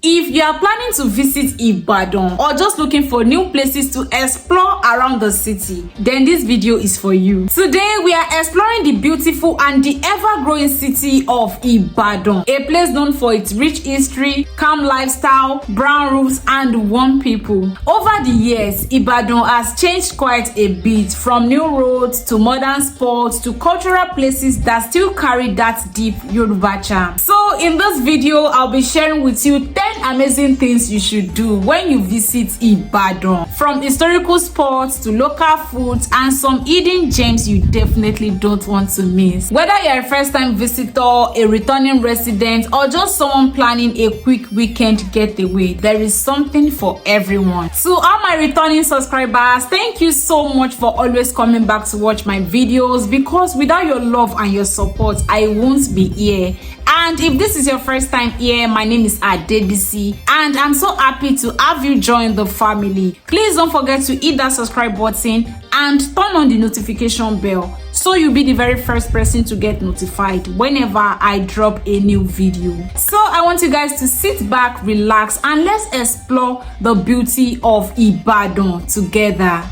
If you are planning to visit Ibadan or just looking for new places to explore around the city, then this video is for you. Today we are exploring the beautiful and the ever-growing city of Ibadan, a place known for its rich history, calm lifestyle, brown roofs, and warm people. Over the years, Ibadan has changed quite a bit, from new roads to modern spots to cultural places that still carry that deep Yoruba charm. So in this video, I'll be sharing with you 10 amazing things you should do when you visit Ibadan, from historical spots to local foods and some hidden gems you definitely don't want to miss. Whether you're a first-time visitor, a returning resident, or just someone planning a quick weekend getaway, there is something for everyone. To all my returning subscribers, thank you so much for always coming back to watch my videos, because without your love and your support, I won't be here. And if this is your first time here, my name is Adebisi, and I'm so happy to have you join the family. Please don't forget to hit that subscribe button and turn on the notification bell, so you'll be the very first person to get notified whenever I drop a new video. So I want you guys to sit back, relax, and let's explore the beauty of Ibadan together.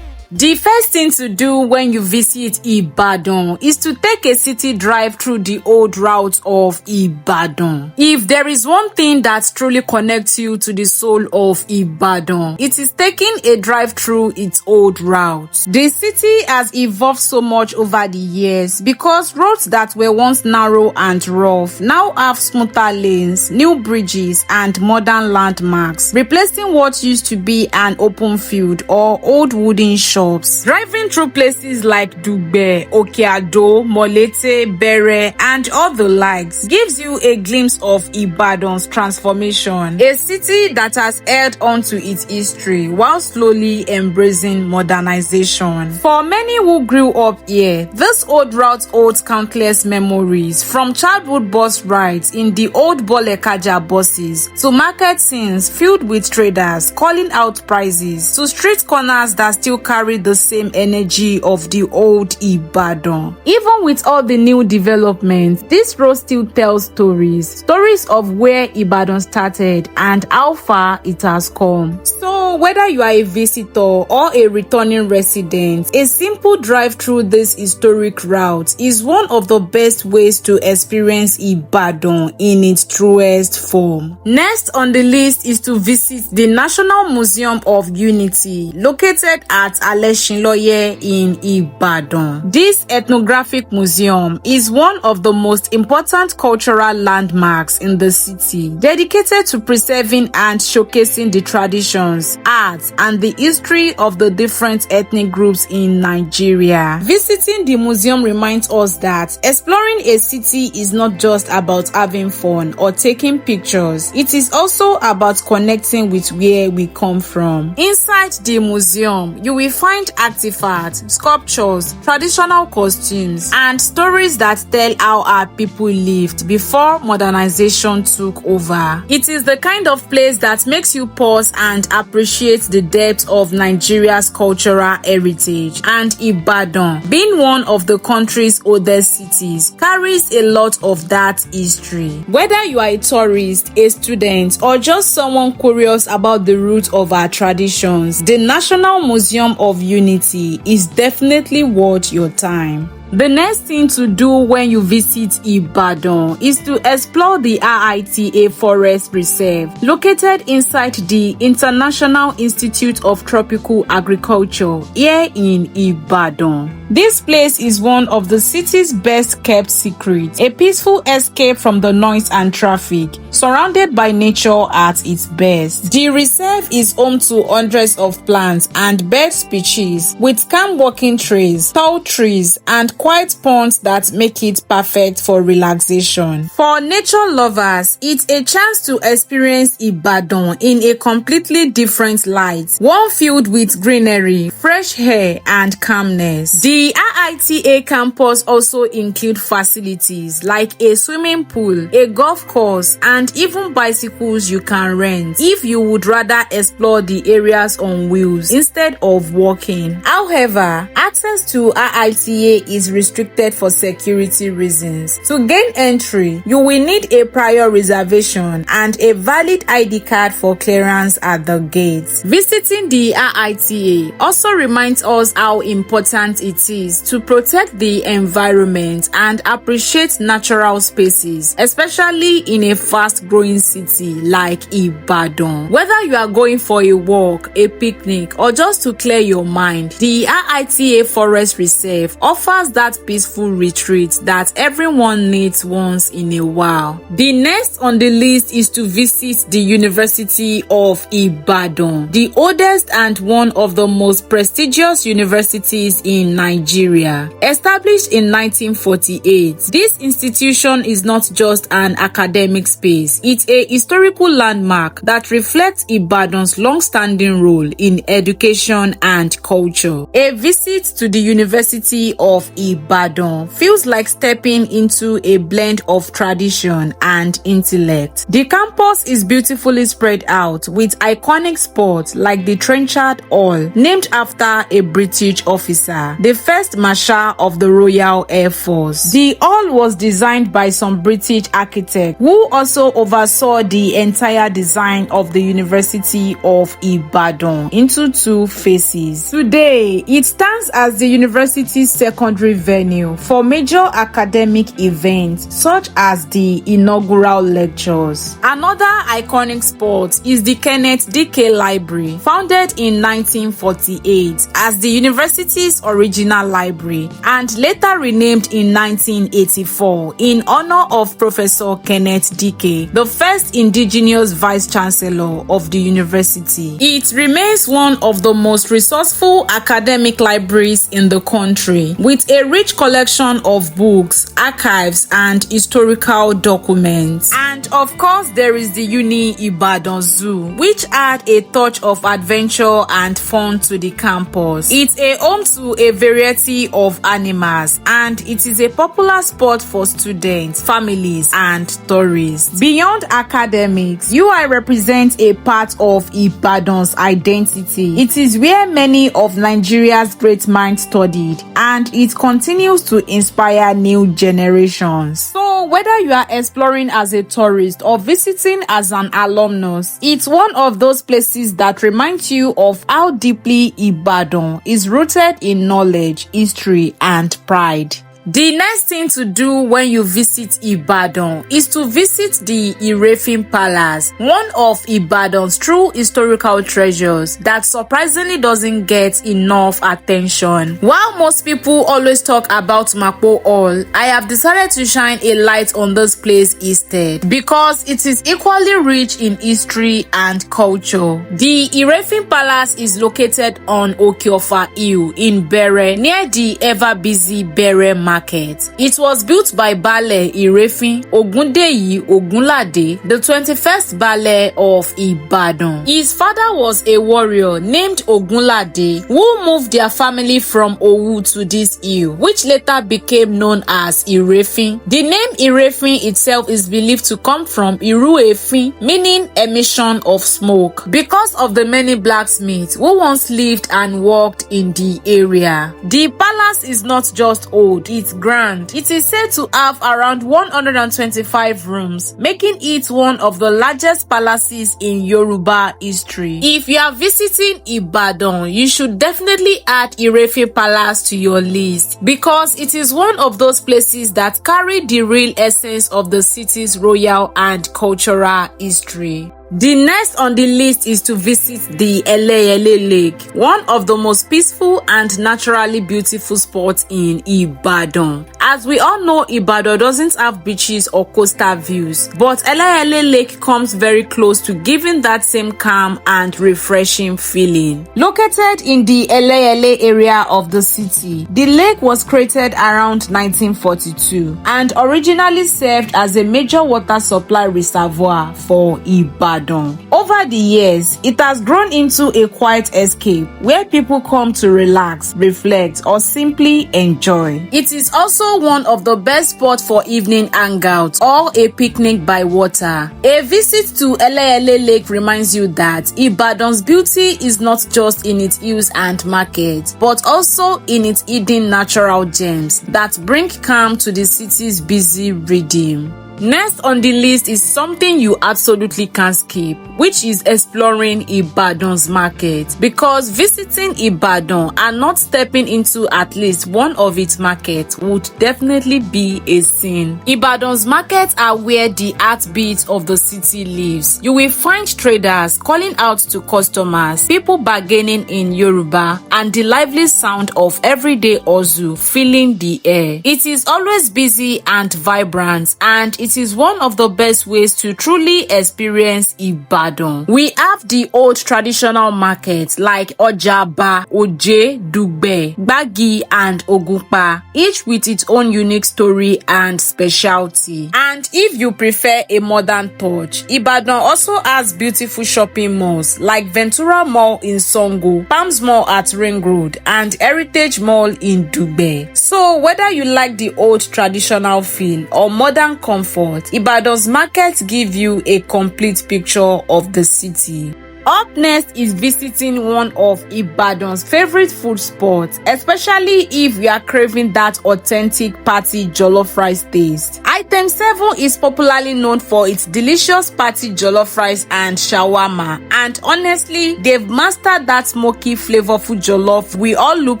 The first thing to do when you visit Ibadan is to take a city drive through the old route of Ibadan. If there is one thing that truly connects you to the soul of Ibadan, it is taking a drive through its old route. The city has evolved so much over the years, because roads that were once narrow and rough now have smoother lanes, new bridges, and modern landmarks, replacing what used to be an open field or old wooden shops. Driving through places like Dugbe, Okeado, Molete, Bere, and all the likes gives you a glimpse of Ibadan's transformation, a city that has held on to its history while slowly embracing modernization. For many who grew up here, this old route holds countless memories, from childhood bus rides in the old Bolekaja buses to market scenes filled with traders calling out prices, to street corners that still carry the same energy of the old Ibadan. Even with all the new developments, this road still tells stories of where Ibadan started and how far it has come. So whether you are a visitor or a returning resident, a simple drive through this historic route is one of the best ways to experience Ibadan in its truest form. Next on the list is to visit the National Museum of Unity, located at Eleyele in Ibadan. This ethnographic museum is one of the most important cultural landmarks in the city, dedicated to preserving and showcasing the traditions, arts, and the history of the different ethnic groups in Nigeria. Visiting the museum reminds us that exploring a city is not just about having fun or taking pictures. It is also about connecting with where we come from. Inside the museum, you will find artifacts, sculptures, traditional costumes, and stories that tell how our people lived before modernization took over. It is the kind of place that makes you pause and appreciate the depth of Nigeria's cultural heritage, and Ibadan, being one of the country's oldest cities, carries a lot of that history. Whether you are a tourist, a student, or just someone curious about the roots of our traditions, the National Museum of Unity is definitely worth your time. The next thing to do when you visit Ibadan is to explore the IITA Forest Reserve, located inside the International Institute of Tropical Agriculture here in Ibadan. This place is one of the city's best kept secrets, a peaceful escape from the noise and traffic, surrounded by nature at its best. The reserve is home to hundreds of plants and bird species, with calm walking trails, tall trees, and quiet ponds that make it perfect for relaxation. For nature lovers, it's a chance to experience Ibadan in a completely different light, one filled with greenery, fresh air, and calmness. The IITA campus also includes facilities like a swimming pool, a golf course, and and even bicycles you can rent if you would rather explore the areas on wheels instead of walking. However, access to IITA is restricted for security reasons. To gain entry, you will need a prior reservation and a valid ID card for clearance at the gates. Visiting the IITA also reminds us how important it is to protect the environment and appreciate natural spaces, especially in a fast-growing city like Ibadan. Whether you are going for a walk, a picnic, or just to clear your mind, the IITA Forest Reserve offers that peaceful retreat that everyone needs once in a while. The next on the list is to visit the University of Ibadan, the oldest and one of the most prestigious universities in Nigeria. Established in 1948, this institution is not just an academic space, it's a historical landmark that reflects Ibadan's long-standing role in education and culture. A visit to the University of Ibadan feels like stepping into a blend of tradition and intellect. The campus is beautifully spread out with iconic spots like the Trenchard Hall, named after a British officer, the first Marshal of the Royal Air Force. The hall was designed by some British architect who also oversaw the entire design of the University of Ibadan into two phases. Today, it stands as the university's secondary venue for major academic events such as the inaugural lectures. Another iconic spot is the Kenneth Dike Library, founded in 1948 as the university's original library and later renamed in 1984 in honor of Professor Kenneth Dike, the first indigenous vice-chancellor of the university. It remains one of the most resourceful academic libraries in the country, with a rich collection of books, archives, and historical documents. And of course, there is the Uni Ibadan Zoo, which add a touch of adventure and fun to the campus. It's a home to a variety of animals, and it is a popular spot for students, families, and tourists. Beyond academics, UI represents a part of Ibadan's identity. It is where many of Nigeria's great minds studied, and it continues to inspire new generations. So whether you are exploring as a tourist or visiting as an alumnus, it's one of those places that reminds you of how deeply Ibadan is rooted in knowledge, history, and pride. The next thing to do when you visit Ibadan is to visit the Irefin Palace, one of Ibadan's true historical treasures that surprisingly doesn't get enough attention. While most people always talk about Mapo Hall, I have decided to shine a light on this place instead because it is equally rich in history and culture. The Irefin Palace is located on Okiofa Hill in Bere, near the ever-busy Bere Market. It was built by Baale Irefin Ogundeyi Ogunlade, the 21st Baale of Ibadan. His father was a warrior named Ogunlade who moved their family from Owu to this hill, which later became known as Irefin. The name Irefin itself is believed to come from Iruefin, meaning emission of smoke, because of the many blacksmiths who once lived and worked in the area. The palace is not just old, it's grand. It is said to have around 125 rooms, making it one of the largest palaces in Yoruba history. If you are visiting Ibadan, you should definitely add Irefin Palace to your list because it is one of those places that carry the real essence of the city's royal and cultural history. The next on the list is to visit the Eleyele Lake, one of the most peaceful and naturally beautiful spots in Ibadan. As we all know, Ibadan doesn't have beaches or coastal views, but Eleyele Lake comes very close to giving that same calm and refreshing feeling. Located in the Eleyele area of the city, the lake was created around 1942 and originally served as a major water supply reservoir for Ibadan. Over the years, it has grown into a quiet escape where people come to relax, reflect, or simply enjoy. It is also also one of the best spots for evening hangouts or a picnic by water. A visit to Eleyele Lake reminds you that Ibadan's beauty is not just in its hills and markets, but also in its hidden natural gems that bring calm to the city's busy rhythm. Next on the list is something you absolutely can't skip, which is exploring Ibadan's market. Because visiting Ibadan and not stepping into at least one of its markets would definitely be a sin. Ibadan's markets are where the heartbeat of the city lives. You will find traders calling out to customers, people bargaining in Yoruba, and the lively sound of everyday Ozu filling the air. It is always busy and vibrant, and it is one of the best ways to truly experience Ibadan. We have the old traditional markets like Ojaba, Oje, Dugbe, Gbagi, and Ogunpa, each with its own unique story and specialty. And if you prefer a modern touch, Ibadan also has beautiful shopping malls like Ventura Mall in Songo, Palms Mall at Ring Road, and Heritage Mall in Dugbe. So whether you like the old traditional feel or modern comfort, Ibadan's markets give you a complete picture of the city. Up next is visiting one of Ibadan's favorite food spots, especially if we are craving that authentic party jollof rice taste. Item 7 is popularly known for its delicious party jollof rice and shawarma, and honestly, they've mastered that smoky, flavorful jollof we all look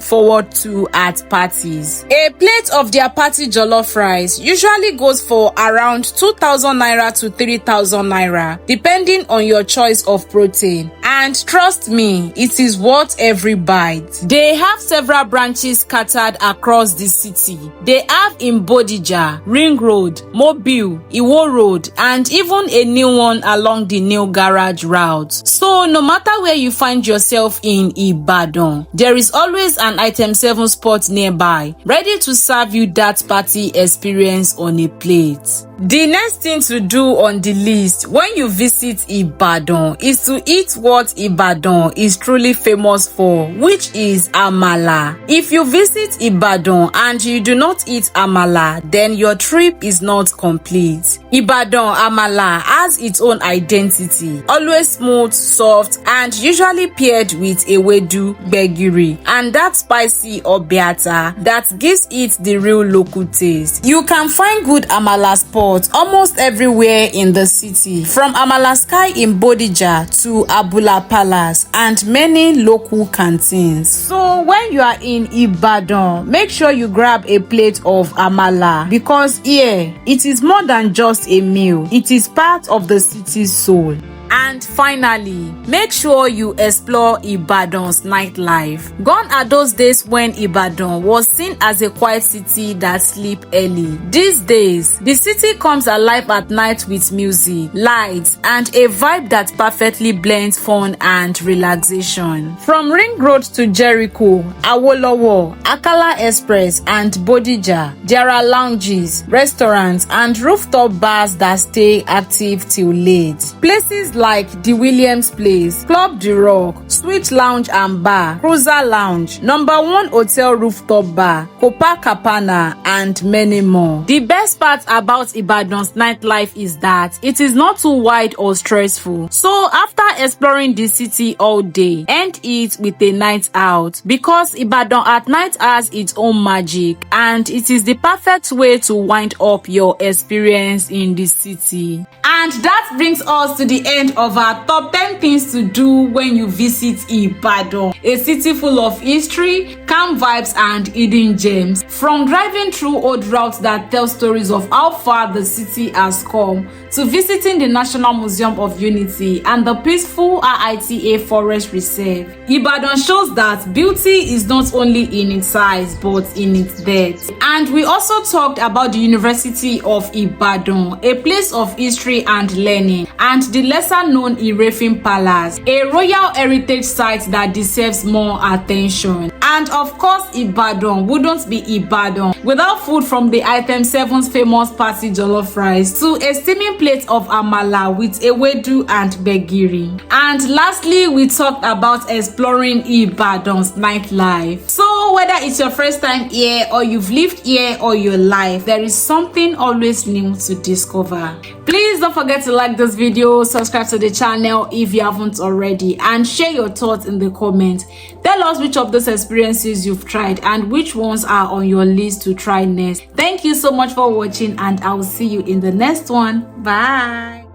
forward to at parties. A plate of their party jollof rice usually goes for around 2,000 naira to 3,000 naira, depending on your choice of protein. And trust me, it is worth every bite. They have several branches scattered across the city. They have in Bodija, Ring Road, Mobile, Iwo Road, and even a new one along the New Garage route. So no matter where you find yourself in Ibadan, there is always an Item 7 spot nearby, ready to serve you that party experience on a plate. The next thing to do on the list when you visit Ibadan is to eat what Ibadan is truly famous for, which is Amala. If you visit Ibadan and you do not eat Amala, then your trip is not complete. Ibadan Amala has its own identity, always smooth, soft, and usually paired with ewedu, gbegiri, and that spicy obiata that gives it the real local taste. You can find good Amala spots almost everywhere in the city, from Amala Sky in Bodija to Irefin Palace and many local canteens. So when you are in Ibadan, make sure you grab a plate of Amala, because here it is more than just a meal, it is part of the city's soul. And finally, make sure you explore Ibadan's nightlife. Gone are those days when Ibadan was seen as a quiet city that sleep early. These days, the city comes alive at night with music, lights, and a vibe that perfectly blends fun and relaxation. From Ring Road to Jericho, Awolowo, Akala Express, and Bodija, there are lounges, restaurants, and rooftop bars that stay active till late. Places like the Williams Place, Club The Rock, Sweet Lounge and Bar, Cruiser Lounge, Number 1 Hotel Rooftop Bar, Copacabana, and many more. The best part about Ibadan's nightlife is that it is not too wide or stressful. So after exploring the city all day, end it with a night out, because Ibadan at night has its own magic, and it is the perfect way to wind up your experience in the city. And that brings us to the end of our top 10 things to do when you visit Ibadan, a city full of history, calm vibes, and hidden gems. From driving through old routes that tell stories of how far the city has come, to visiting the National Museum of Unity and the peaceful IITA Forest Reserve, Ibadan shows that beauty is not only in its size but in its depth. And we also talked about the University of Ibadan, a place of history and learning, and the lesser-known Irefin Palace, a royal heritage site that deserves more attention. And of course, Ibadan wouldn't be Ibadan without food, from the Item 7's famous party jollof rice to a steaming plate of Amala with ewedu and gbegiri. And lastly, we talked about exploring Ibadan's nightlife. So So whether it's your first time here or you've lived here all your life, there is something always new to discover. Please don't forget to like this video, subscribe to the channel if you haven't already, and share your thoughts in the comments. Tell us which of those experiences you've tried and which ones are on your list to try next. Thank you so much for watching, and I will see you in the next one. Bye.